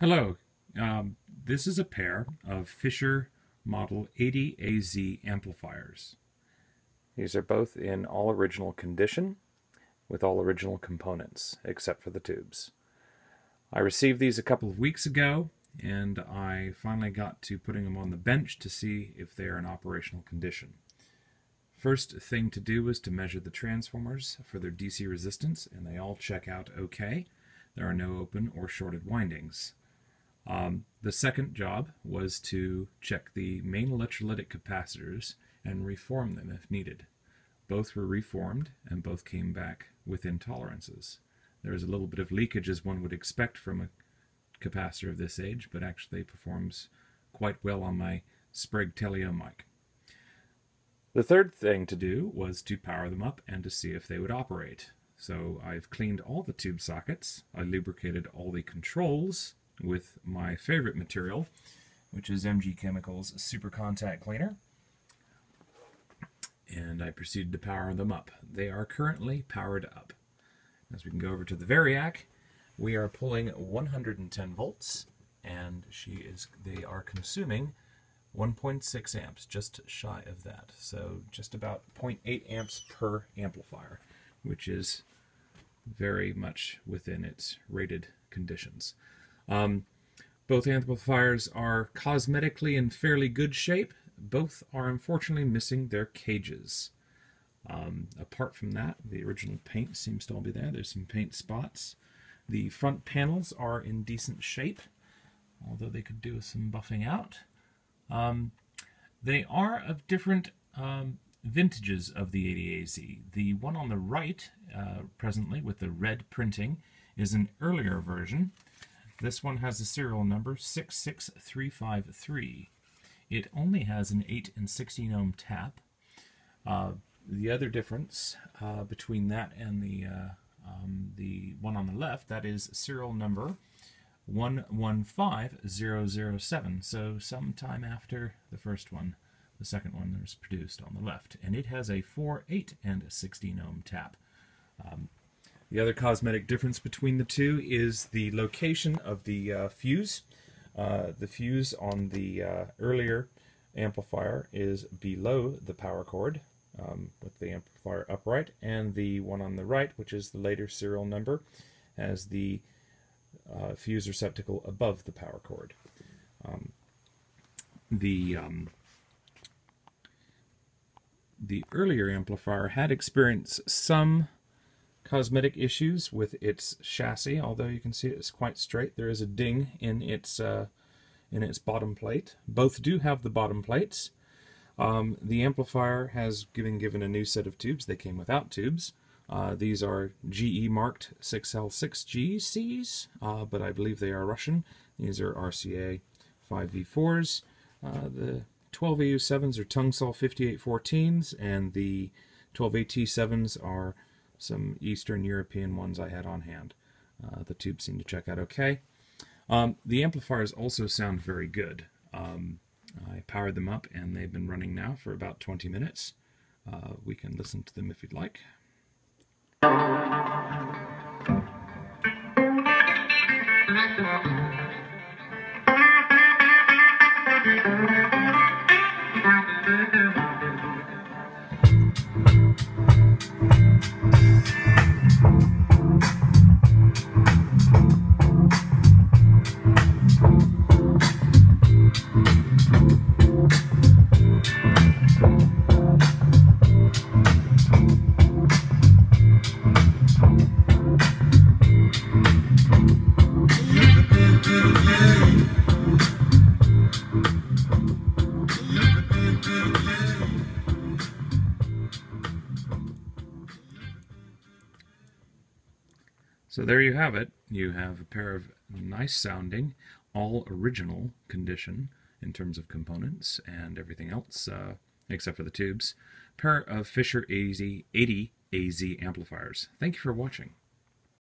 Hello, this is a pair of Fisher Model 80AZ amplifiers. These are both in all original condition with all original components except for the tubes. I received these a couple of weeks ago and I finally got to putting them on the bench to see if they are in operational condition. First thing to do was to measure the transformers for their DC resistance, and they all check out okay. There are no open or shorted windings. The second job was to check the main electrolytic capacitors and reform them if needed. Both were reformed and both came back within tolerances. There is a little bit of leakage as one would expect from a capacitor of this age, but actually performs quite well on my Sprague Teleo mic. The third thing to do was to power them up and to see if they would operate. So I've cleaned all the tube sockets, I lubricated all the controls with my favorite material, which is MG Chemical's Super Contact Cleaner, and I proceeded to power them up. They are currently powered up. As we can go over to the Variac, we are pulling 110 volts, and they are consuming 1.6 amps, just shy of that. So just about 0.8 amps per amplifier, which is very much within its rated conditions. Both amplifiers are cosmetically in fairly good shape. Both are unfortunately missing their cages. Apart from that, the original paint seems to all be there. There's some paint spots. The front panels are in decent shape, although they could do with some buffing out. They are of different vintages of the 80AZ. The one on the right, presently with the red printing, is an earlier version. This one has a serial number 66353. It only has an 8 and 16 ohm tap. The other difference between that and the one on the left, that is serial number 115007. So sometime after the first one, the second one was produced on the left. And it has a 4, 8, and 16 ohm tap. The other cosmetic difference between the two is the location of the fuse. The fuse on the earlier amplifier is below the power cord with the amplifier upright, and the one on the right, which is the later serial number, has the fuse receptacle above the power cord. The earlier amplifier had experienced some cosmetic issues with its chassis, although you can see it's quite straight. There is a ding in its bottom plate. Both do have the bottom plates. The amplifier has been given a new set of tubes. They came without tubes. These are GE marked 6L6GCs, but I believe they are Russian. These are RCA 5V4s. The 12AU7s are Tungsol 5814s, and the 12AT7s are some Eastern European ones I had on hand. The tubes seem to check out okay. The amplifiers also sound very good. I powered them up and they've been running now for about 20 minutes. We can listen to them if you'd like. So there you have it. You have a pair of nice sounding, all original condition in terms of components and everything else, except for the tubes, pair of Fisher 80AZ amplifiers. Thank you for watching.